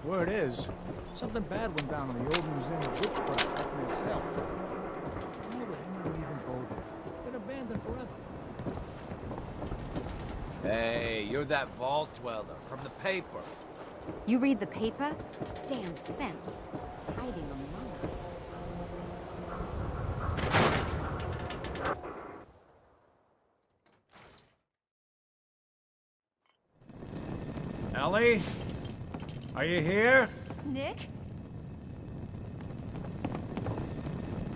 Word is, something bad went down in the old Museum of Witchcraft up near Cell. Why would anyone even go there? It's been abandoned forever. Hey, you're that vault dweller from the paper. You read the paper? Damn sense. Hiding among us. Ellie? Are you here? Nick?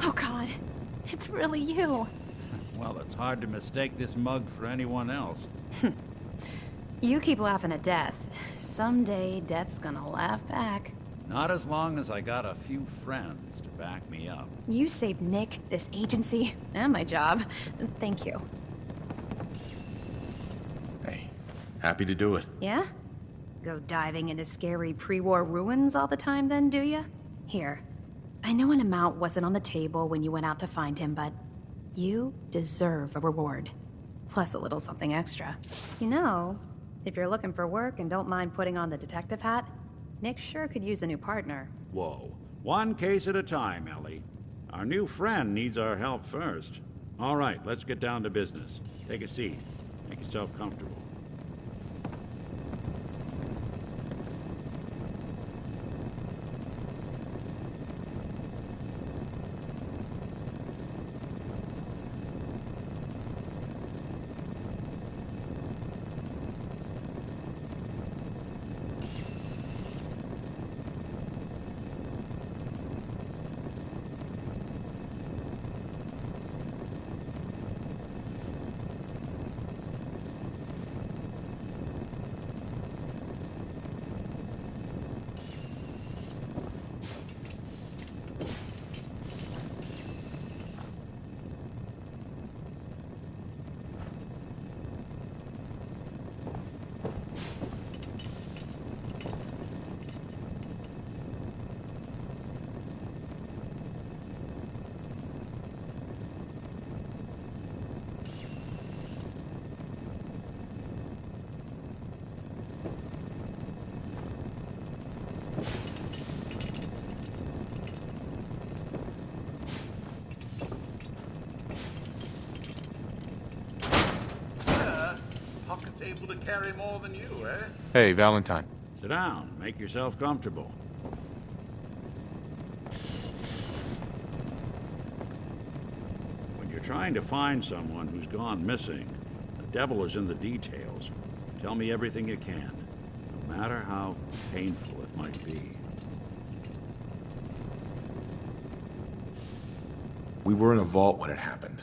Oh God, it's really you. Well, it's hard to mistake this mug for anyone else. You keep laughing at death. Someday, death's gonna laugh back. Not as long as I got a few friends to back me up. You saved Nick, this agency, and my job. Thank you. Hey, happy to do it. Yeah? Go diving into scary pre-war ruins all the time then, do ya? Here, I know an amount wasn't on the table when you went out to find him, but you deserve a reward. Plus a little something extra. You know, if you're looking for work and don't mind putting on the detective hat, Nick sure could use a new partner. Whoa. One case at a time, Ellie. Our new friend needs our help first. All right, let's get down to business. Take a seat. Make yourself comfortable. Able to carry more than you, eh? Hey, Valentine. Sit down. Make yourself comfortable. When you're trying to find someone who's gone missing, the devil is in the details. Tell me everything you can, no matter how painful it might be. We were in a vault when it happened.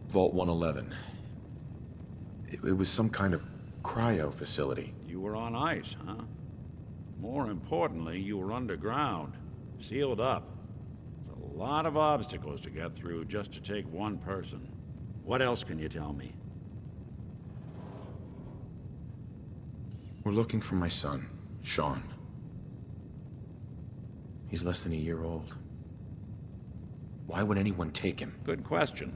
Vault 111. It was some kind of cryo facility. You were on ice, huh? More importantly, you were underground, sealed up. It's a lot of obstacles to get through just to take one person. What else can you tell me? We're looking for my son, Sean. He's less than a year old. Why would anyone take him? Good question.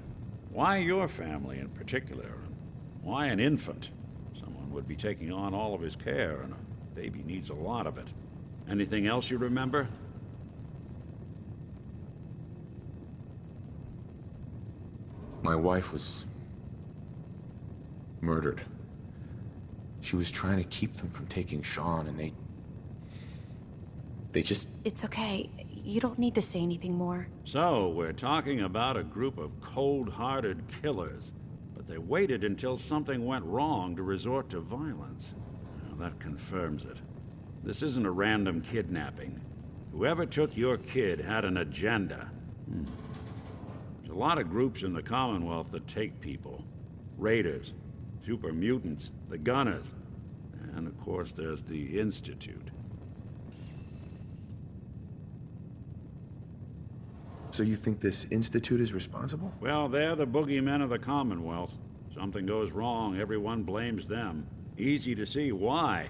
Why your family in particular? Why an infant? Someone would be taking on all of his care, and a baby needs a lot of it. Anything else you remember? My wife was murdered. She was trying to keep them from taking Sean, and they just... It's okay. You don't need to say anything more. So, we're talking about a group of cold-hearted killers. They waited until something went wrong to resort to violence. Well, that confirms it. This isn't a random kidnapping. Whoever took your kid had an agenda. There's a lot of groups in the Commonwealth that take people. Raiders, super mutants, the Gunners, and of course there's the Institute. So you think this Institute is responsible? Well, they're the boogeymen of the Commonwealth. Something goes wrong, everyone blames them. Easy to see why.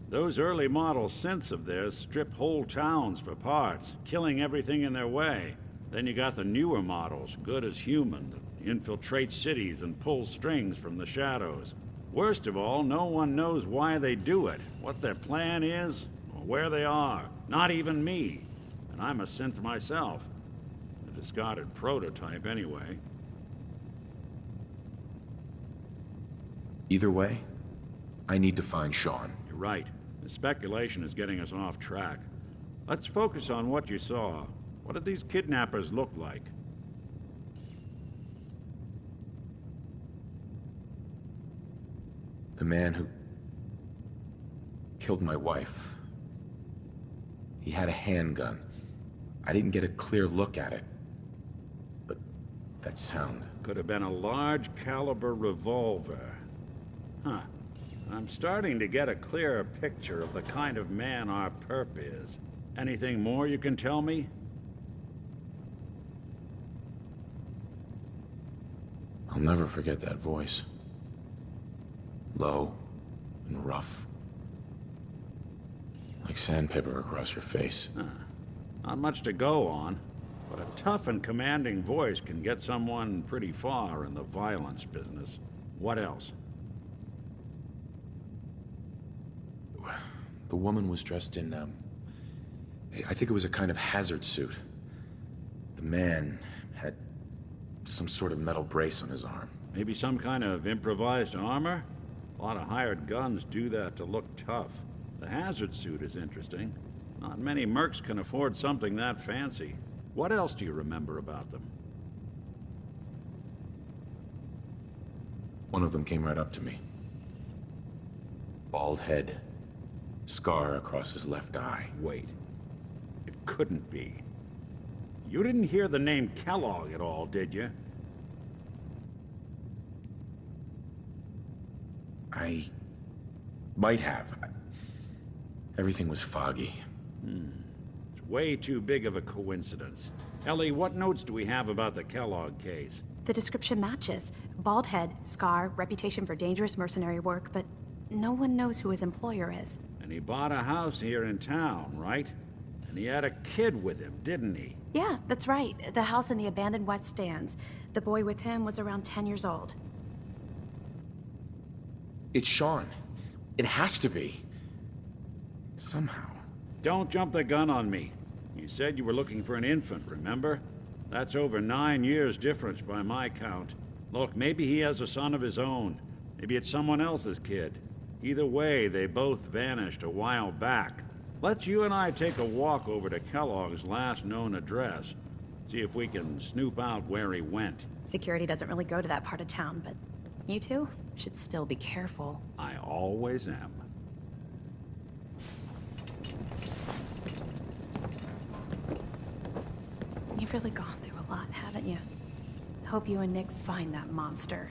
Those early model synths of theirs strip whole towns for parts, killing everything in their way. Then you got the newer models, good as human, that infiltrate cities and pull strings from the shadows. Worst of all, no one knows why they do it, what their plan is, or where they are. Not even me. And I'm a synth myself. A discarded prototype, anyway. Either way, I need to find Sean. You're right. The speculation is getting us off track. Let's focus on what you saw. What did these kidnappers look like? The man who killed my wife. He had a handgun. I didn't get a clear look at it. But that sound. Could have been a large caliber revolver. Huh. I'm starting to get a clearer picture of the kind of man our perp is. Anything more you can tell me? I'll never forget that voice. Low and rough. Like sandpaper across your face. Not much to go on, but a tough and commanding voice can get someone pretty far in the violence business. What else? The woman was dressed in, I think it was a kind of hazard suit. The man had some sort of metal brace on his arm. Maybe some kind of improvised armor? A lot of hired guns do that to look tough. The hazard suit is interesting. Not many mercs can afford something that fancy. What else do you remember about them? One of them came right up to me. Bald head. Scar across his left eye. Wait. It couldn't be. You didn't hear the name Kellogg at all, did you? I might have. Everything was foggy. It's way too big of a coincidence. Ellie, what notes do we have about the Kellogg case? The description matches. Bald head, scar, reputation for dangerous mercenary work, but no one knows who his employer is. And he bought a house here in town, right? And he had a kid with him, didn't he? Yeah, that's right. The house in the abandoned West Stands. The boy with him was around 10 years old. It's Sean. It has to be. Somehow. Don't jump the gun on me. You said you were looking for an infant, remember? That's over 9 years difference by my count. Look, maybe he has a son of his own. Maybe it's someone else's kid. Either way, they both vanished a while back. Let's you and I take a walk over to Kellogg's last known address. See if we can snoop out where he went. Security doesn't really go to that part of town, but you two should still be careful. I always am. You've really gone through a lot, haven't you? Hope you and Nick find that monster.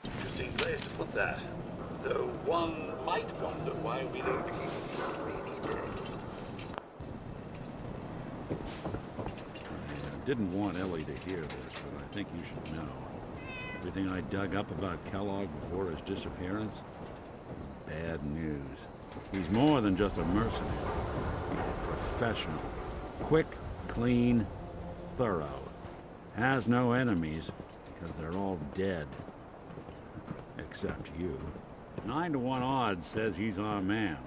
Interesting place to put that. Though one might wonder why we don't keep it for a rainy day. I didn't want Ellie to hear this, but I think you should know. Everything I dug up about Kellogg before his disappearance is bad news. He's more than just a mercenary. He's a professional. Quick, clean, thorough. Has no enemies because they're all dead. Except you. 9 to 1 odds says he's our man.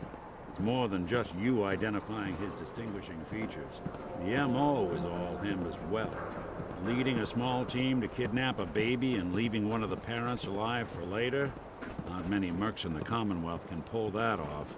It's more than just you identifying his distinguishing features. The M.O. is all him as well. Leading a small team to kidnap a baby and leaving one of the parents alive for later? Not many mercs in the Commonwealth can pull that off.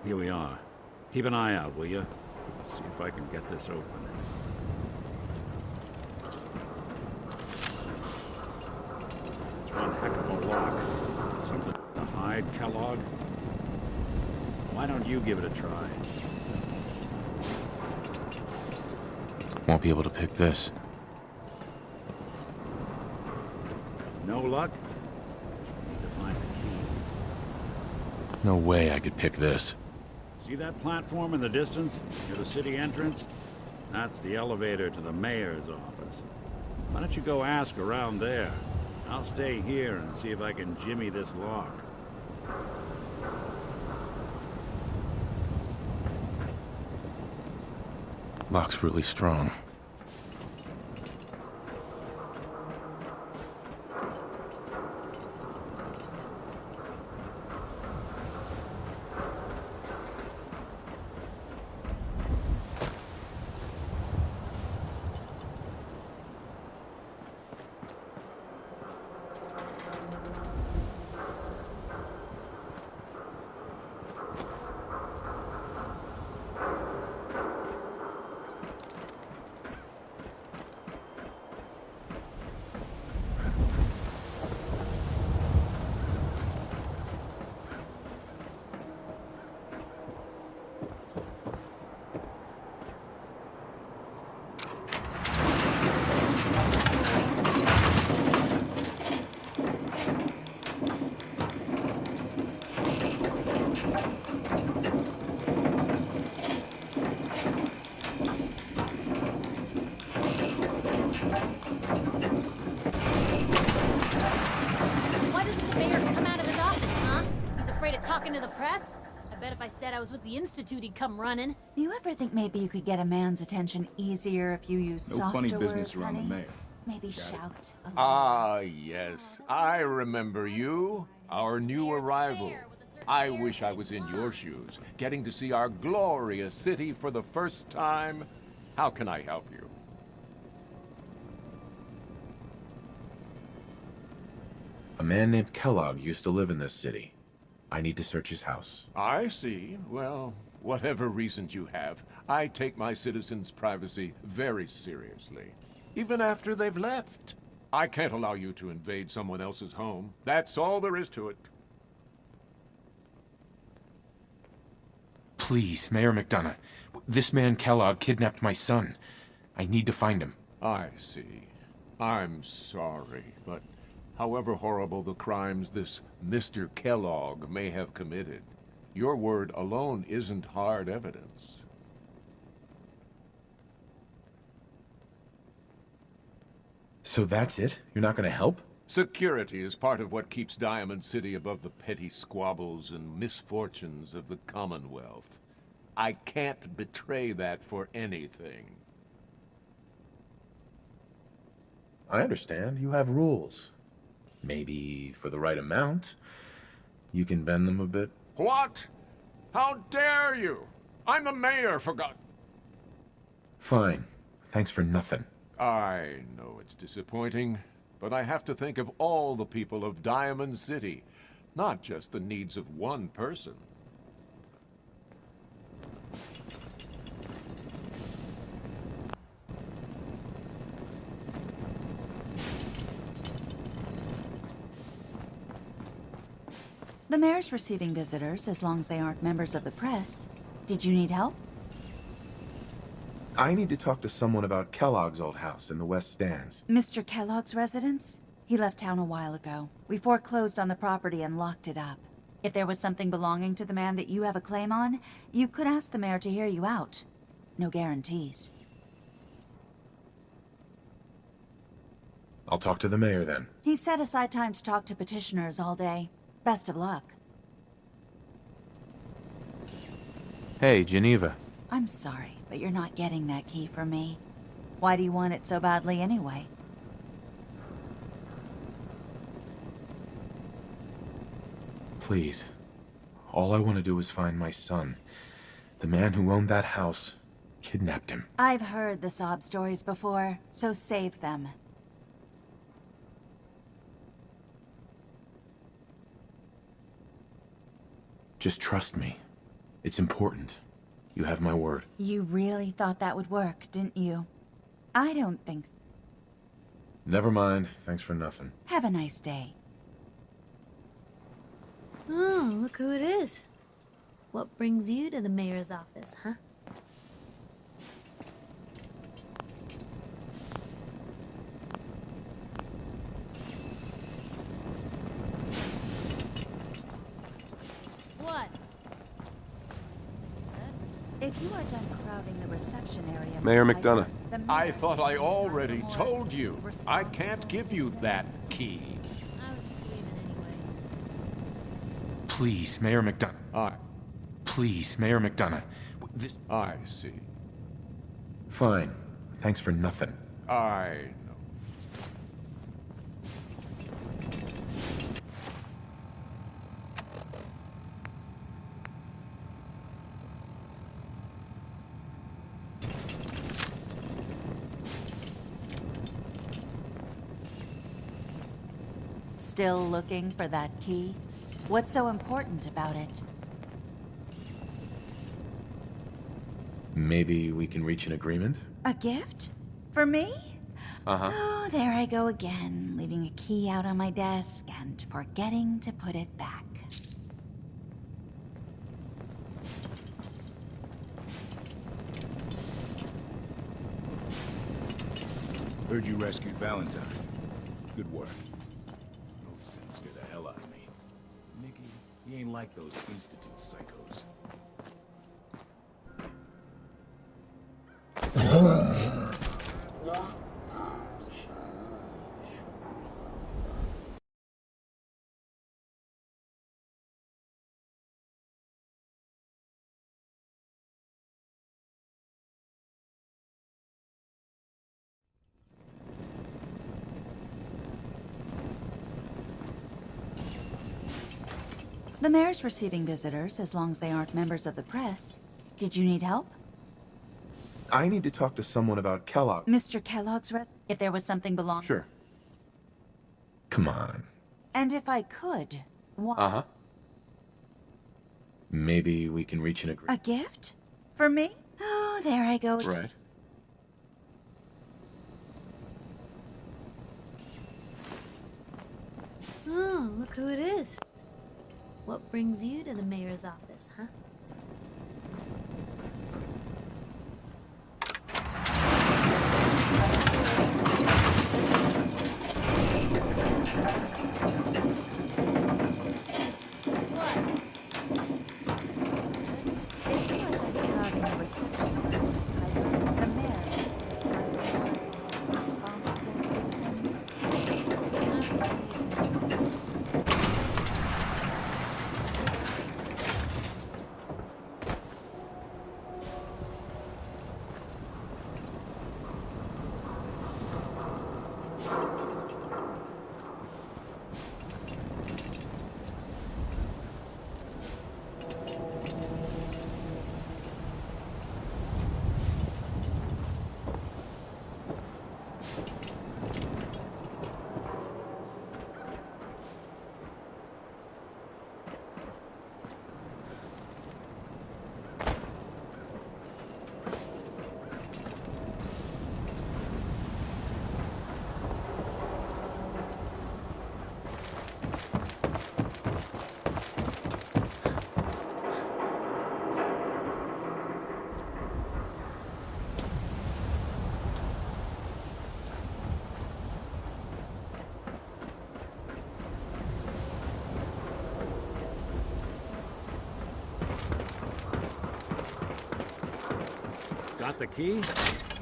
Here we are. Keep an eye out, will you? See if I can get this open. It's one heck of a lock. Something to hide, Kellogg? Why don't you give it a try? Won't be able to pick this. No luck? Need to find the key. No way I could pick this. See that platform in the distance, near the city entrance? That's the elevator to the mayor's office. Why don't you go ask around there? I'll stay here and see if I can jimmy this lock. Lock's really strong. I was with the Institute, he'd come running. Do you ever think maybe you could get a man's attention easier if you use softer funny words, business around honey? the mayor. Maybe shout a little. Ah, yes. I remember you. Our new arrival. I wish I was in your shoes, getting to see our glorious city for the first time. How can I help you? A man named Kellogg used to live in this city. I need to search his house. I see. Well, whatever reasons you have, I take my citizens' privacy very seriously. Even after they've left. I can't allow you to invade someone else's home. That's all there is to it. Please, Mayor McDonough. This man Kellogg kidnapped my son. I need to find him. I see. I'm sorry, but however horrible the crimes this Mr. Kellogg may have committed, your word alone isn't hard evidence. So that's it? You're not gonna help? Security is part of what keeps Diamond City above the petty squabbles and misfortunes of the Commonwealth. I can't betray that for anything. I understand. You have rules. Maybe for the right amount, you can bend them a bit. What? How dare you? I'm the mayor, for God... Fine. Thanks for nothing. I know it's disappointing, but I have to think of all the people of Diamond City, not just the needs of one person. The mayor's receiving visitors as long as they aren't members of the press. Did you need help? I need to talk to someone about Kellogg's old house in the West Stands. Mr. Kellogg's residence? He left town a while ago. We foreclosed on the property and locked it up. If there was something belonging to the man that you have a claim on, you could ask the mayor to hear you out. No guarantees. I'll talk to the mayor then. He set aside time to talk to petitioners all day. Best of luck. Hey, Geneva. I'm sorry, but you're not getting that key from me. Why do you want it so badly anyway? Please. All I want to do is find my son. The man who owned that house kidnapped him. I've heard the sob stories before, so save them. Just trust me. It's important. You have my word. You really thought that would work, didn't you? I don't think so. Never mind. Thanks for nothing. Have a nice day. Oh, look who it is. What brings you to the mayor's office, huh? What? If you are done crowding the reception area, Mayor Miss McDonough. Piper, the mayor I thought I is already more told you. I can't responsible give you that citizens. key. I was just leaving anyway. Please, Mayor McDonough. I Please, Mayor McDonough. This... I see. Fine. Thanks for nothing. I know. Still looking for that key? What's so important about it? Maybe we can reach an agreement? A gift? For me? Uh-huh. Oh, there I go again, leaving a key out on my desk and forgetting to put it back. Heard you rescued Valentine. Good work. Those sins scare the hell out of me. Nikki, he ain't like those Institute psychos. The mayor's receiving visitors as long as they aren't members of the press. Did you need help? I need to talk to someone about Kellogg. Mr. Kellogg's if there was something belonging. Sure. Come on. And if I could, why? Uh-huh. Maybe we can reach an A agreement. gift? For me? Oh, there I go. Right. Oh, look who it is. What brings you to the mayor's office, huh? If you are done crowding the reception area, Miss Piper, the mayor needs to be more responsible citizens. I was just leaving. Got the key?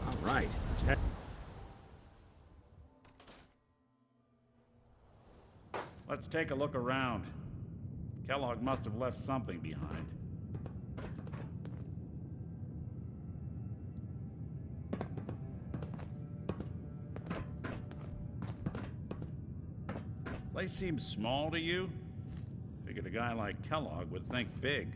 All right. Let's head. Let's take a look around. Kellogg must have left something behind. Place seems small to you? Figured a guy like Kellogg would think big.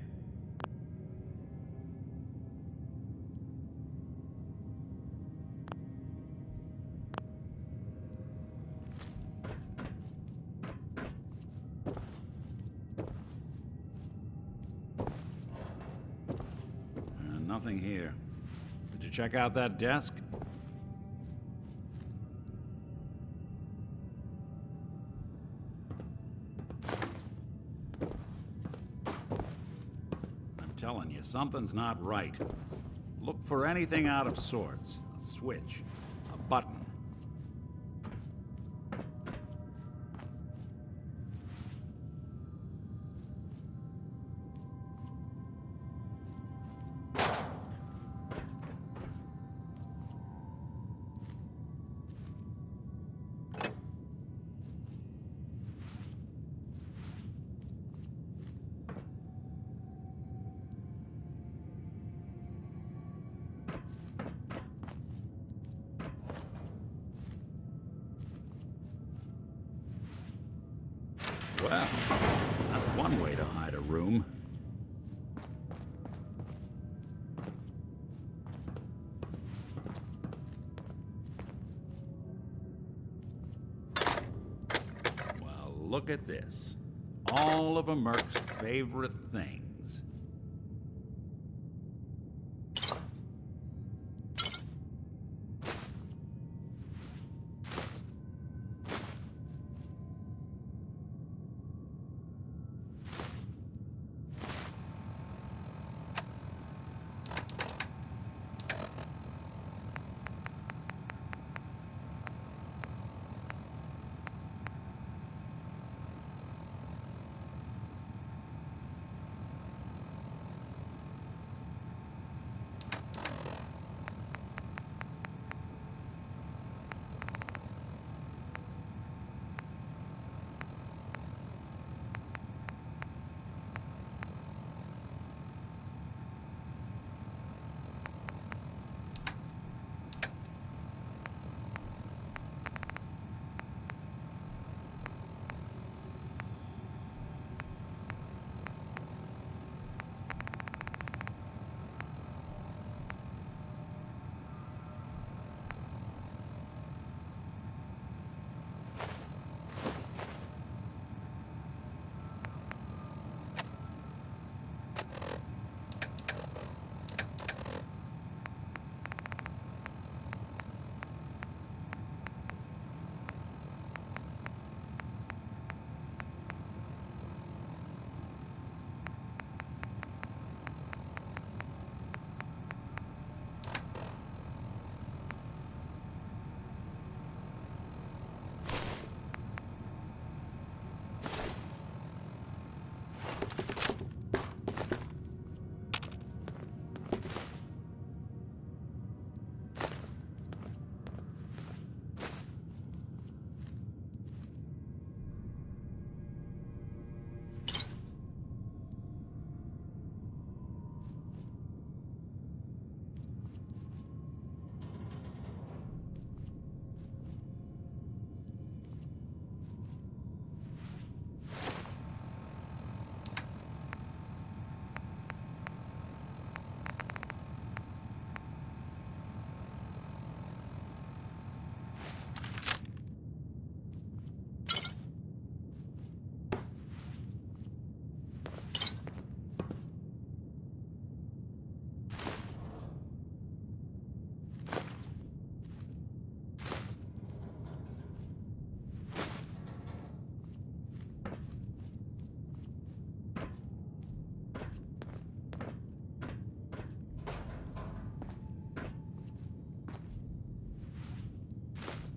Nothing here. Did you check out that desk? telling you, something's not right. Look for anything out of sorts. A switch, a button. Well, that's one way to hide a room. Well, look at this. All of a Merc's favorite things.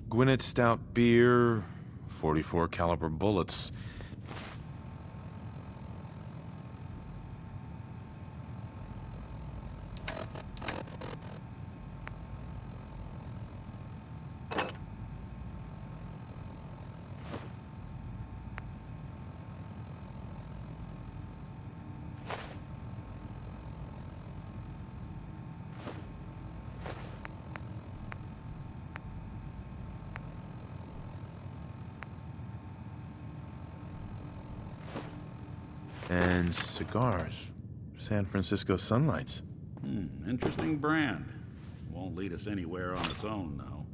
Gwinnett Stout beer, 44 caliber bullets. And cigars. San Francisco Sunlights. Interesting brand. Won't lead us anywhere on its own, though.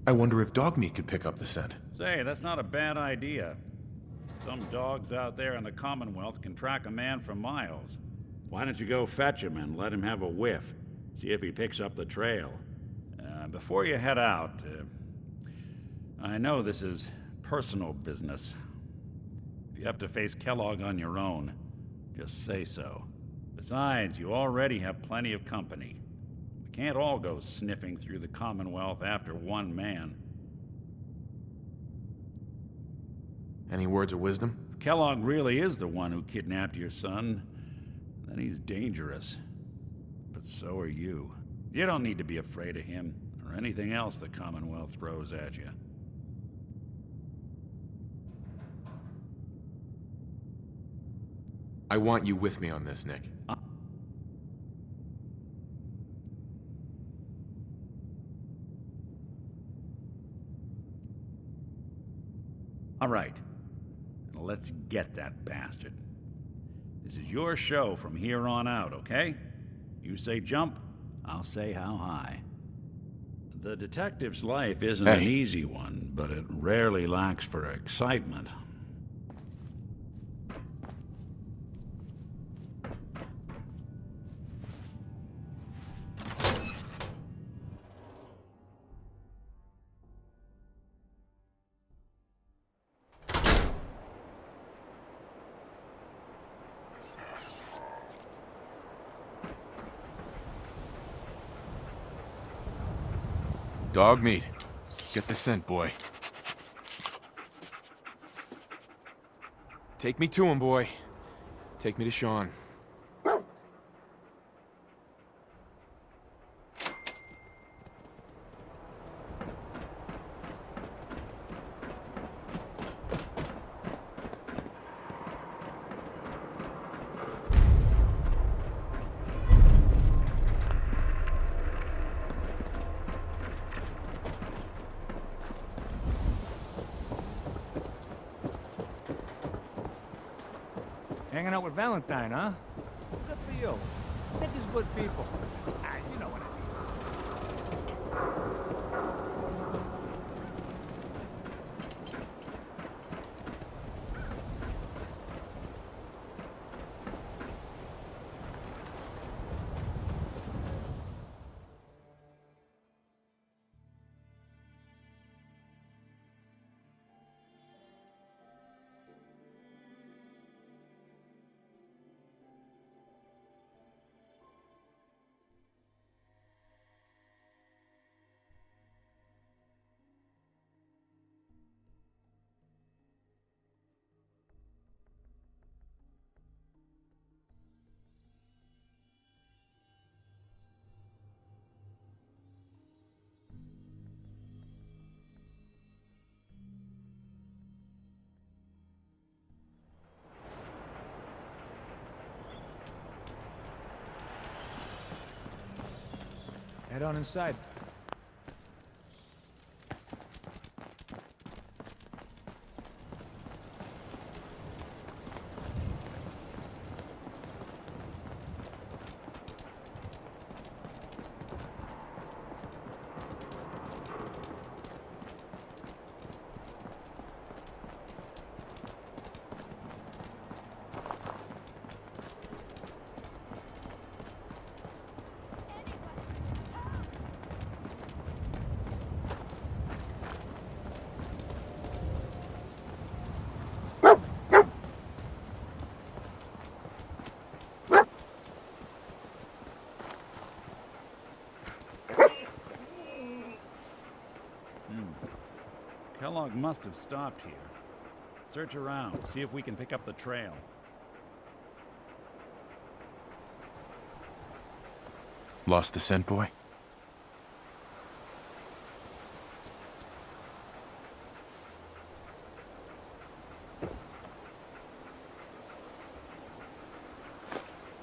I wonder if dog meat could pick up the scent. Say, that's not a bad idea. Some dogs out there in the Commonwealth can track a man for miles. Why don't you go fetch him and let him have a whiff? See if he picks up the trail. Before you head out, I know this is personal business. If you have to face Kellogg on your own, just say so. Besides, you already have plenty of company. We can't all go sniffing through the Commonwealth after one man. Any words of wisdom? If Kellogg really is the one who kidnapped your son, then he's dangerous. But so are you. You don't need to be afraid of him, or anything else the Commonwealth throws at you. I want you with me on this, Nick. All right. Now let's get that bastard. This is your show from here on out, okay? You say jump, I'll say how high. The detective's life isn't an easy one, but it rarely lacks for excitement. Dog meat. Get the scent, boy. Take me to him, boy. Take me to Sean. Hanging out with Valentine, huh? Good for you. Nick is good people. Ah, you know what I mean. Head on inside. Kellogg must have stopped here. Search around, see if we can pick up the trail. Lost the scent, boy?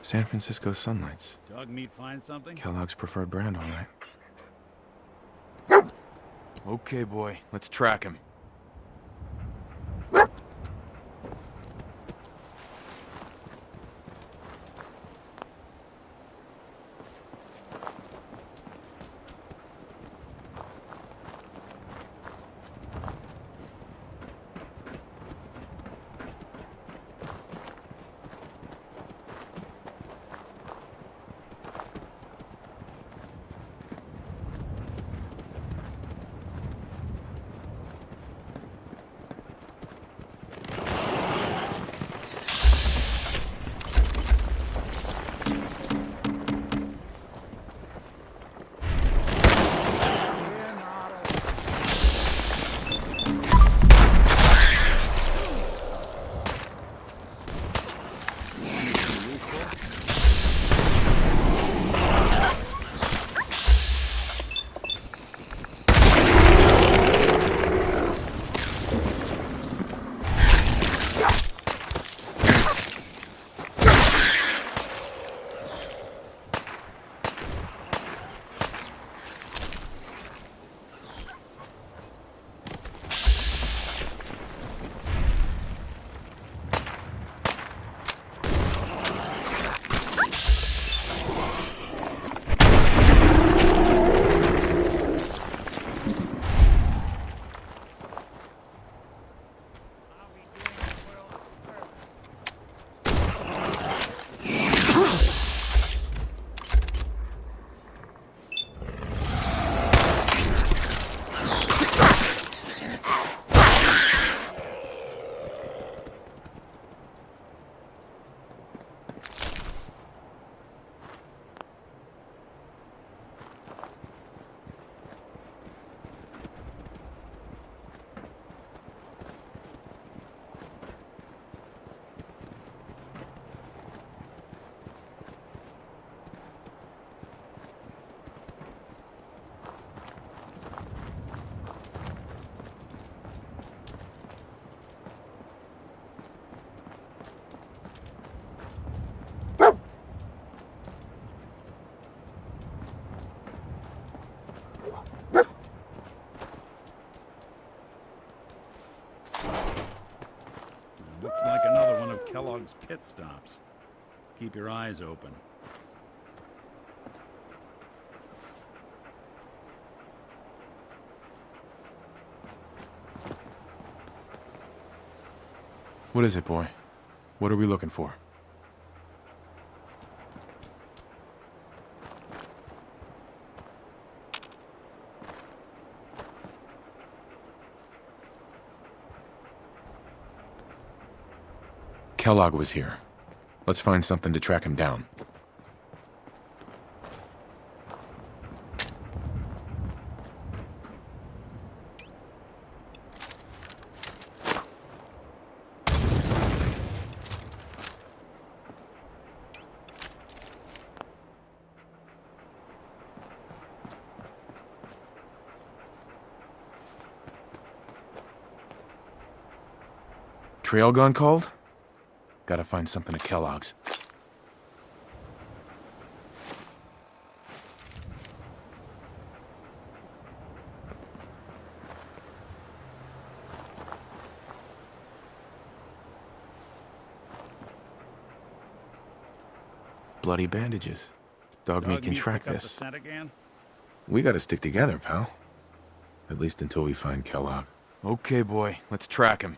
San Francisco Sunlights. Dog meat find something? Kellogg's preferred brand, all right. Okay, boy. Let's track him. Kellogg's pit stops. Keep your eyes open. What is it, boy? What are we looking for? Kellogg was here. Let's find something to track him down. Trail gun called? Gotta find something at Kellogg's. Bloody bandages. Dogmeat can track pick up this. the scent again? We gotta stick together, pal. At least until we find Kellogg. Okay, boy. Let's track him.